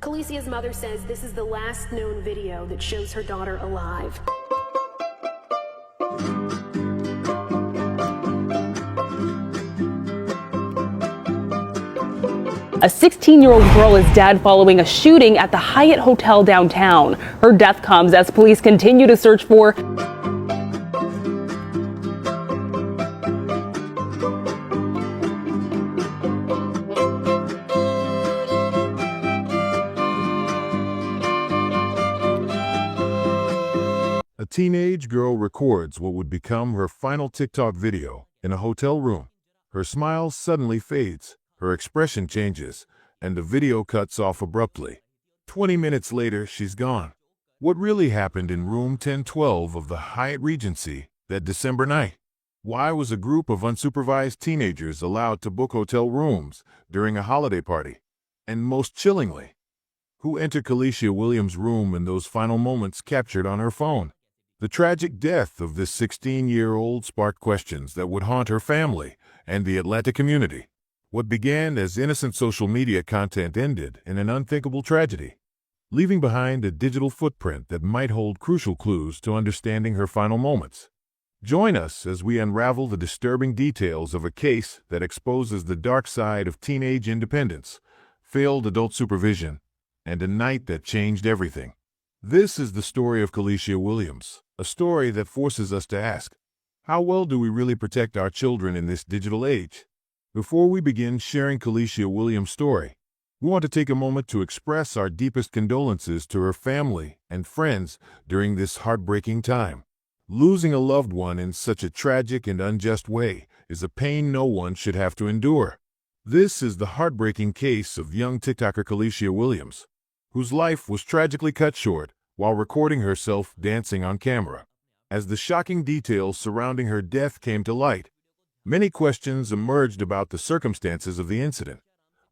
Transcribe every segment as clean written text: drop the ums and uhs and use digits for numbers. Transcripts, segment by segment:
Kalicia's mother says this is the last known video that shows her daughter alive. A 16-year-old girl is dead following a shooting at the Hyatt Hotel downtown. Her death comes as police continue to search for A teenage girl records what would become her final TikTok video in a hotel room. Her smile suddenly fades, her expression changes, and the video cuts off abruptly. 20 minutes later, she's gone. What really happened in room 1012 of the Hyatt Regency that December night? Why was a group of unsupervised teenagers allowed to book hotel rooms during a holiday party? And most chillingly, who entered Kalacia Williams' room in those final moments captured on her phone? The tragic death of this 16-year-old sparked questions that would haunt her family and the Atlanta community. What began as innocent social media content ended in an unthinkable tragedy, leaving behind a digital footprint that might hold crucial clues to understanding her final moments. Join us as we unravel the disturbing details of a case that exposes the dark side of teenage independence, failed adult supervision, and a night that changed everything. This is the story of Kalacia Williams, a story that forces us to ask, how well do we really protect our children in this digital age? Before we begin sharing Kalacia Williams' story, we want to take a moment to express our deepest condolences to her family and friends during this heartbreaking time. Losing a loved one in such a tragic and unjust way is a pain no one should have to endure. This is the heartbreaking case of young TikToker Kalacia Williams, whose life was tragically cut short while recording herself dancing on camera. As the shocking details surrounding her death came to light, many questions emerged about the circumstances of the incident,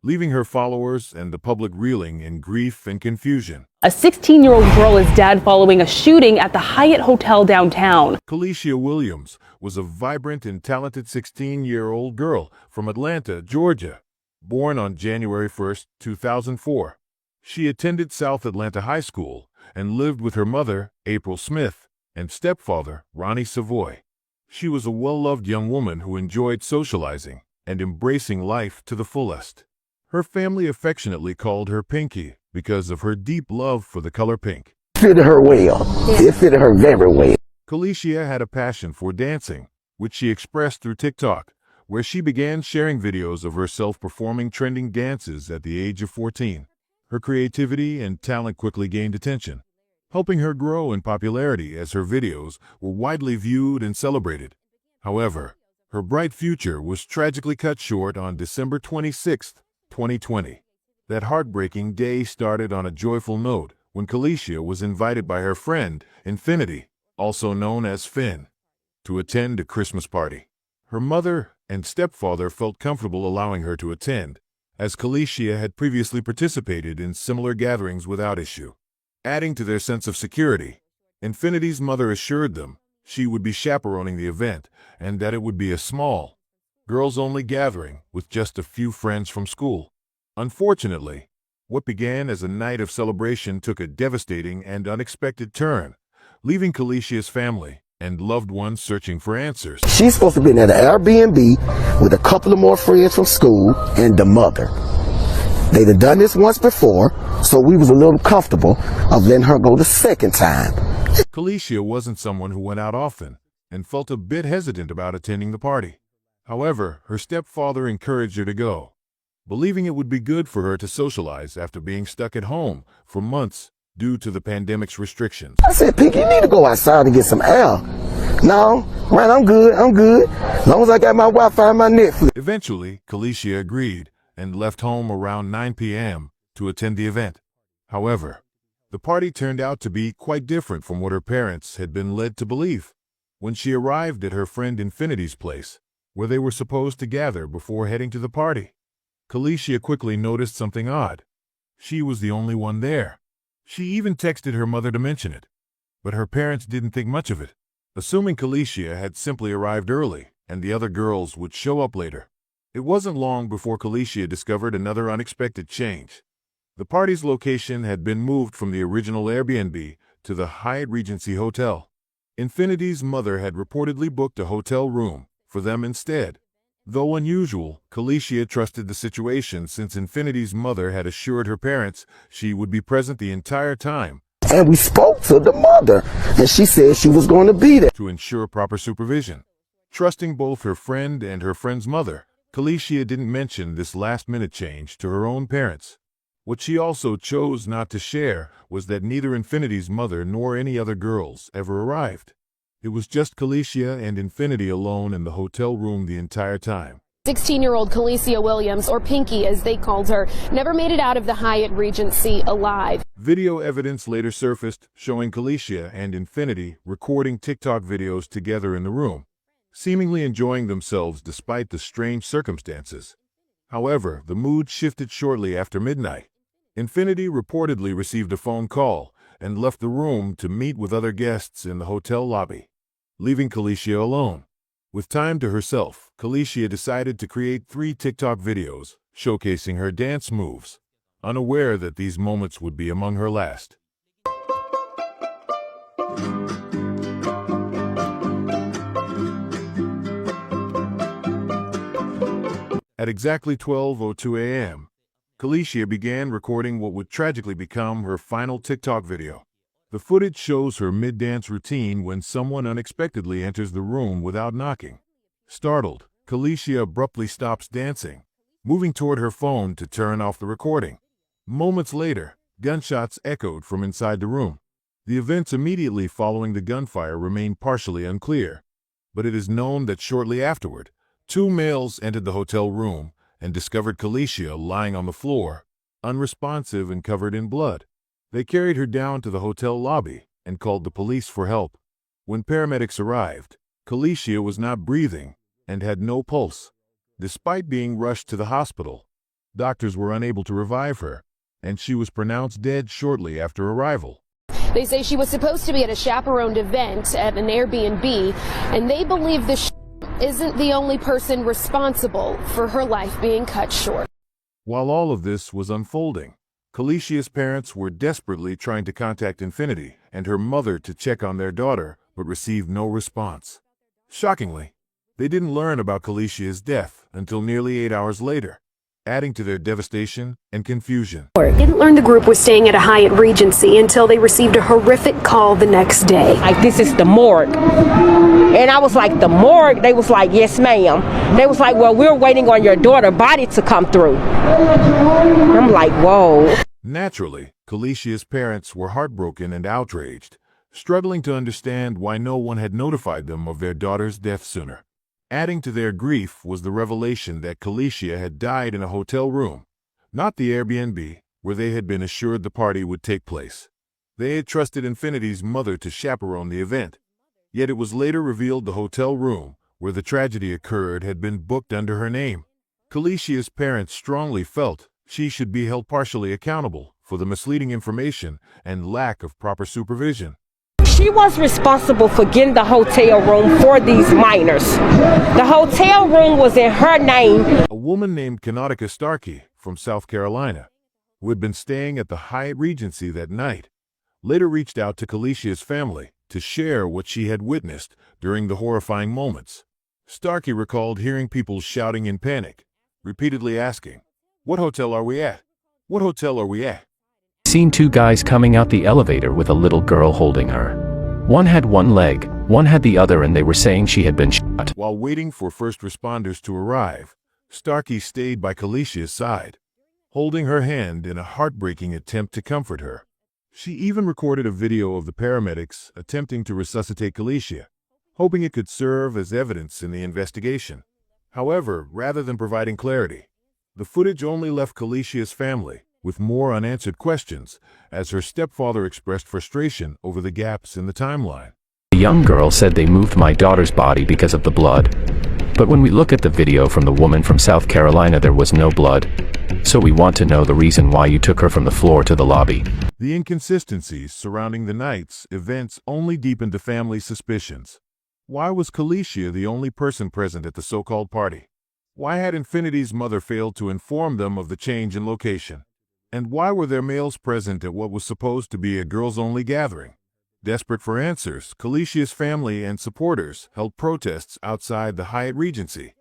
leaving her followers and the public reeling in grief and confusion. a 16-year-old girl is dead following a shooting at the Hyatt Hotel downtown. Kalacia Williams was a vibrant and talented 16-year-old girl from Atlanta, Georgia, born on January 1, 2004. She attended South Atlanta High School and lived with her mother, April Smith, and stepfather, Ronnie Savoy. She was a well-loved young woman who enjoyed socializing and embracing life to the fullest. Her family affectionately called her Pinky because of her deep love for the color pink. It fitted her well. It fitted her very well. Kalacia had a passion for dancing, which she expressed through TikTok, where she began sharing videos of herself performing trending dances at the age of 14. Her creativity and talent quickly gained attention, helping her grow in popularity as her videos were widely viewed and celebrated. However, her bright future was tragically cut short on December 26, 2020. That heartbreaking day started on a joyful note when Kalacia was invited by her friend, Infinity, also known as Finn, to attend a Christmas party. Her mother and stepfather felt comfortable allowing her to attend, as Kalacia had previously participated in similar gatherings without issue. Adding to their sense of security, Infinity's mother assured them she would be chaperoning the event and that it would be a small, girls-only gathering with just a few friends from school. Unfortunately, what began as a night of celebration took a devastating and unexpected turn, leaving Kalicia's family and loved ones searching for answers. She's supposed to be in an Airbnb with a couple of more friends from school and the mother. They'd have done this once before, so we was a little comfortable of letting her go the second time. Kalacia wasn't someone who went out often and felt a bit hesitant about attending the party. However, her stepfather encouraged her to go, believing it would be good for her to socialize after being stuck at home for months due to the pandemic's restrictions. I said, Pinky, you need to go outside and get some air. No, man, I'm good. As long as I got my Wi-Fi and my Netflix. Eventually, Kalacia agreed and left home around 9 p.m. to attend the event. However, the party turned out to be quite different from what her parents had been led to believe. When she arrived at her friend Infinity's place, where they were supposed to gather before heading to the party, Kalacia quickly noticed something odd. She was the only one there. She even texted her mother to mention it, but her parents didn't think much of it, assuming Kalacia had simply arrived early and the other girls would show up later. It wasn't long before Kalacia discovered another unexpected change. The party's location had been moved from the original Airbnb to the Hyatt Regency Hotel. Infinity's mother had reportedly booked a hotel room for them instead. Though unusual, Kalacia trusted the situation since Infinity's mother had assured her parents she would be present the entire time. And we spoke to the mother, and she said she was going to be there To ensure proper supervision. Trusting both her friend and her friend's mother, Kalacia didn't mention this last-minute change to her own parents. What she also chose not to share was that neither Infinity's mother nor any other girls ever arrived. It was just Kalacia and Infinity alone in the hotel room the entire time. 16-year-old Kalacia Williams, or Pinky as they called her, never made it out of the Hyatt Regency alive. Video evidence later surfaced showing Kalacia and Infinity recording TikTok videos together in the room, seemingly enjoying themselves despite the strange circumstances. However, the mood shifted shortly after midnight. Infinity reportedly received a phone call and left the room to meet with other guests in the hotel lobby, leaving Kalacia alone. With time to herself, Kalacia decided to create 3 TikTok videos showcasing her dance moves, unaware that these moments would be among her last. At exactly 12:02 a.m., Kalacia began recording what would tragically become her final TikTok video. The footage shows her mid-dance routine when someone unexpectedly enters the room without knocking. Startled, Kalacia abruptly stops dancing, moving toward her phone to turn off the recording. Moments later, gunshots echoed from inside the room. The events immediately following the gunfire remain partially unclear, but it is known that shortly afterward, 2 males entered the hotel room and discovered Kalacia lying on the floor, unresponsive and covered in blood. They carried her down to the hotel lobby and called the police for help. When paramedics arrived, Kalacia was not breathing and had no pulse. Despite being rushed to the hospital, doctors were unable to revive her, and she was pronounced dead shortly after arrival. They say she was supposed to be at a chaperoned event at an Airbnb, and they believe the isn't the only person responsible for her life being cut short. While all of this was unfolding, Kalacia's parents were desperately trying to contact Infinity and her mother to check on their daughter, but received no response. Shockingly, they didn't learn about Kalacia's death until nearly 8 hours later, adding to their devastation and confusion. Didn't learn the group was staying at a Hyatt Regency until they received a horrific call the next day. Like, this is the morgue. And I was like, the morgue? They was like, yes, ma'am. They was like, well, we're waiting on your daughter's body to come through. I'm like, whoa. Naturally, Kalacia's parents were heartbroken and outraged, struggling to understand why no one had notified them of their daughter's death sooner. Adding to their grief was the revelation that Kalacia had died in a hotel room, not the Airbnb, where they had been assured the party would take place. They had trusted Infinity's mother to chaperone the event, yet it was later revealed the hotel room where the tragedy occurred had been booked under her name. Kalacia's parents strongly felt she should be held partially accountable for the misleading information and lack of proper supervision. She was responsible for getting the hotel room for these minors. The hotel room was in her name. A woman named Kalacia Starkey from South Carolina, who had been staying at the Hyatt Regency that night, later reached out to Kalacia's family to share what she had witnessed during the horrifying moments. Starkey recalled hearing people shouting in panic, repeatedly asking, "What hotel are we at? What hotel are we at?" Seen 2 guys coming out the elevator with a little girl holding her. One had one leg, one had the other, and they were saying she had been shot. While waiting for first responders to arrive, Starkey stayed by Kalacia's side, holding her hand in a heartbreaking attempt to comfort her. She even recorded a video of the paramedics attempting to resuscitate Kalacia, hoping it could serve as evidence in the investigation. However, rather than providing clarity, the footage only left Kalacia's family with more unanswered questions as her stepfather expressed frustration over the gaps in the timeline. The young girl said they moved my daughter's body because of the blood. But when we look at the video from the woman from South Carolina, there was no blood. So we want to know the reason why you took her from the floor to the lobby. The inconsistencies surrounding the night's events only deepened the family's suspicions. Why was Kalacia the only person present at the so-called party? Why had Infinity's mother failed to inform them of the change in location? And why were there males present at what was supposed to be a girls-only gathering? Desperate for answers, Kalicia's family and supporters held protests outside the Hyatt Regency,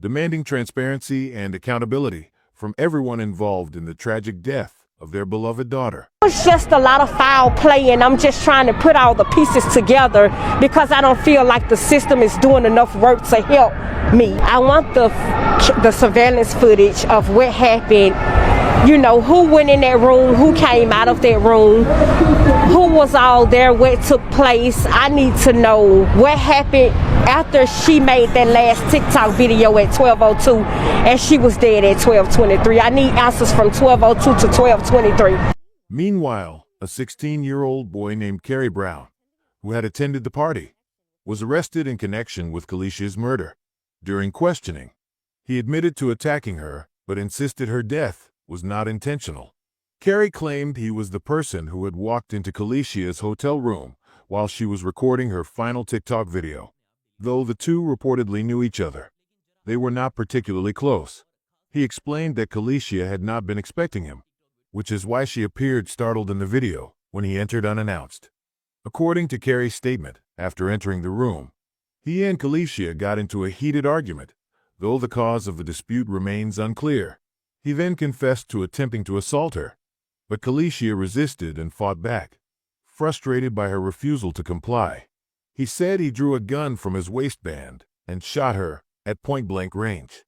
demanding transparency and accountability from everyone involved in the tragic death of their beloved daughter. It's just a lot of foul play, and I'm just trying to put all the pieces together because I don't feel like the system is doing enough work to help me. I want the surveillance footage of what happened. You know, who went in that room, who came out of that room, who was all there, what took place. I need to know what happened after she made that last TikTok video at 12:02 and she was dead at 12:23. I need answers from 12:02 to 12:23. Meanwhile, a 16-year-old boy named Kerry Brown, who had attended the party, was arrested in connection with Kalicia's murder. During questioning, he admitted to attacking her, but insisted her death was not intentional. Kerry claimed he was the person who had walked into Kalicia's hotel room while she was recording her final TikTok video. Though the two reportedly knew each other, they were not particularly close. He explained that Kalacia had not been expecting him, which is why she appeared startled in the video when he entered unannounced. According to Kerry's statement, after entering the room, he and Kalacia got into a heated argument, though the cause of the dispute remains unclear. He then confessed to attempting to assault her, but Kalacia resisted and fought back. Frustrated by her refusal to comply, he said he drew a gun from his waistband and shot her at point-blank range.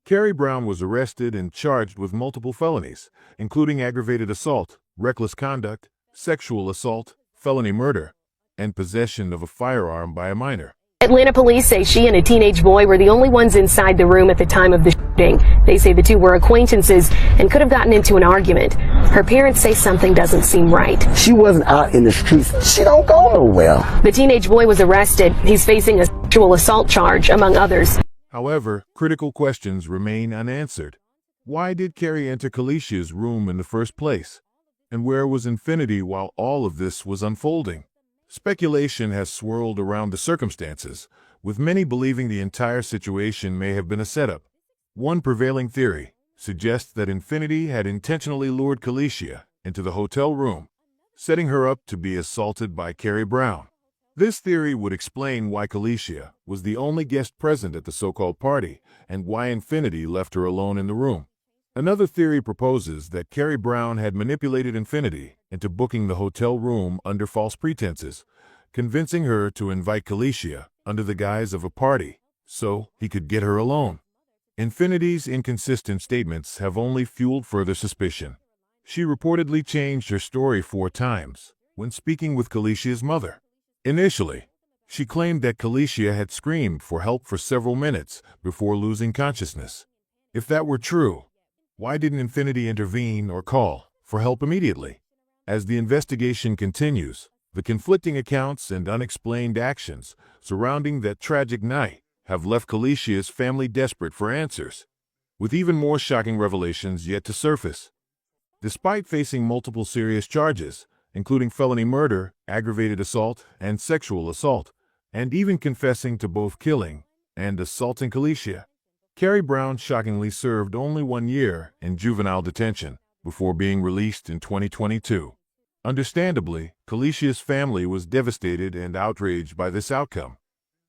Kerry Brown was arrested and charged with multiple felonies, including aggravated assault, reckless conduct, sexual assault, felony murder, and possession of a firearm by a minor. Atlanta police say she and a teenage boy were the only ones inside the room at the time of the shooting. They say the two were acquaintances and could have gotten into an argument. Her parents say something doesn't seem right. She wasn't out in the streets. She don't go nowhere. The teenage boy was arrested. He's facing a sexual assault charge, among others. However, critical questions remain unanswered. Why did Kerry enter Kalicia's room in the first place? And where was Infinity while all of this was unfolding? Speculation has swirled around the circumstances, with many believing the entire situation may have been a setup. One prevailing theory suggests that Infinity had intentionally lured Kalacia into the hotel room, setting her up to be assaulted by Kerry Brown. This theory would explain why Kalacia was the only guest present at the so-called party and why Infinity left her alone in the room. Another theory proposes that Kerry Brown had manipulated Infinity into booking the hotel room under false pretenses, convincing her to invite Kalacia under the guise of a party so he could get her alone. Infinity's inconsistent statements have only fueled further suspicion. She reportedly changed her story 4 times when speaking with Kalicia's mother. Initially, she claimed that Kalacia had screamed for help for several minutes before losing consciousness. If that were true, why didn't Infinity intervene or call for help immediately? As the investigation continues, the conflicting accounts and unexplained actions surrounding that tragic night have left Kalicia's family desperate for answers, with even more shocking revelations yet to surface. Despite facing multiple serious charges, including felony murder, aggravated assault, and sexual assault, and even confessing to both killing and assaulting Kalacia, Kerry Brown shockingly served only 1 year in juvenile detention before being released in 2022. Understandably, Kalicia's family was devastated and outraged by this outcome,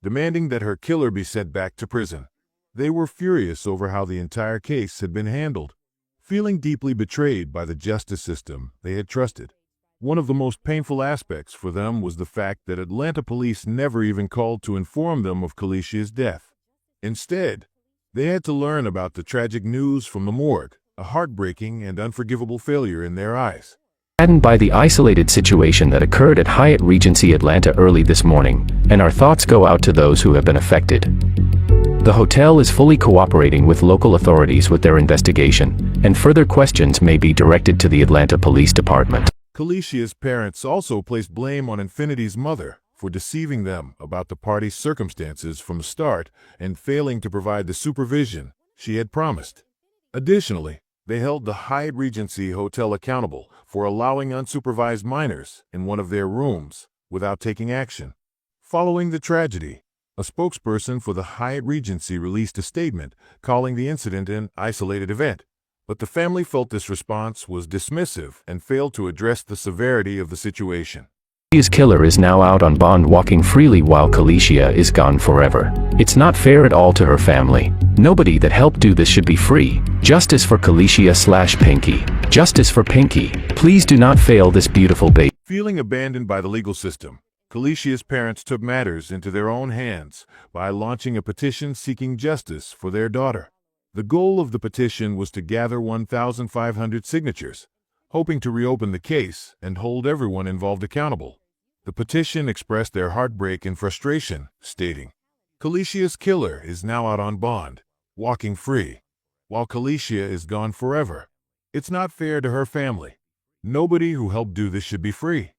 demanding that her killer be sent back to prison. They were furious over how the entire case had been handled, feeling deeply betrayed by the justice system they had trusted. One of the most painful aspects for them was the fact that Atlanta police never even called to inform them of Kalicia's death. Instead, they had to learn about the tragic news from the morgue, a heartbreaking and unforgivable failure in their eyes. Saddened by the isolated situation that occurred at Hyatt Regency Atlanta early this morning, and our thoughts go out to those who have been affected. The hotel is fully cooperating with local authorities with their investigation, and further questions may be directed to the Atlanta Police Department. Kalicia's parents also placed blame on Infinity's mother for deceiving them about the party's circumstances from the start and failing to provide the supervision she had promised. Additionally, they held the Hyatt Regency Hotel accountable for allowing unsupervised minors in one of their rooms without taking action. Following the tragedy, a spokesperson for the Hyatt Regency released a statement calling the incident an isolated event, But the family felt this response was dismissive and failed to address the severity of the situation. Kalicia's killer is now out on bond walking freely while Kalacia is gone forever. It's not fair at all to her family. Nobody that helped do this should be free. Justice for Kalacia/Pinky. Justice for Pinky. Please do not fail this beautiful baby. Feeling abandoned by the legal system, Kalicia's parents took matters into their own hands by launching a petition seeking justice for their daughter. The goal of the petition was to gather 1,500 signatures, hoping to reopen the case and hold everyone involved accountable. The petition expressed their heartbreak and frustration, stating, "Kalicia's killer is now out on bond, walking free, while Kalacia is gone forever. It's not fair to her family. Nobody who helped do this should be free.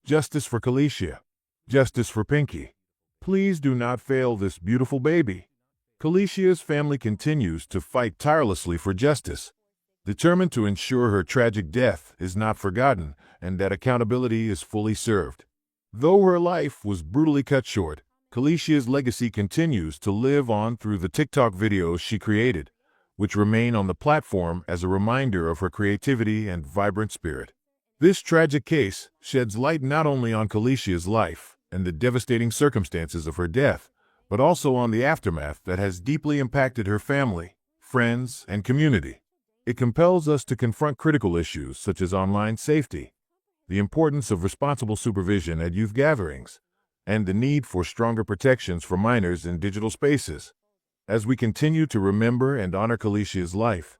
Justice for Kalacia. Justice for Pinky. Please do not fail this beautiful baby." Kalicia's family continues to fight tirelessly for justice, determined to ensure her tragic death is not forgotten and that accountability is fully served. Though her life was brutally cut short, Kalicia's legacy continues to live on through the TikTok videos she created, which remain on the platform as a reminder of her creativity and vibrant spirit. This tragic case sheds light not only on Kalicia's life and the devastating circumstances of her death, but also on the aftermath that has deeply impacted her family, friends, and community. It compels us to confront critical issues such as online safety, the importance of responsible supervision at youth gatherings, and the need for stronger protections for minors in digital spaces. As we continue to remember and honor Kalicia's life,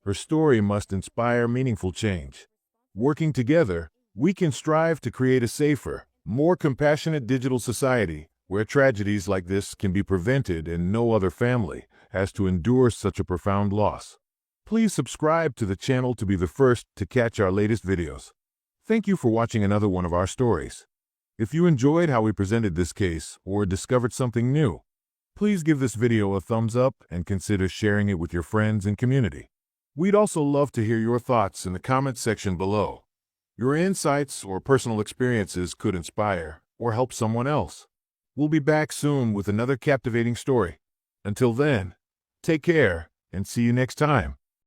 her story must inspire meaningful change. Working together, we can strive to create a safer, more compassionate digital society where tragedies like this can be prevented and no other family has to endure such a profound loss. Please subscribe to the channel to be the first to catch our latest videos. Thank you for watching another one of our stories. If you enjoyed how we presented this case or discovered something new, please give this video a thumbs up and consider sharing it with your friends and community. We'd also love to hear your thoughts in the comments section below. Your insights or personal experiences could inspire or help someone else. We'll be back soon with another captivating story. Until then, take care and see you next time.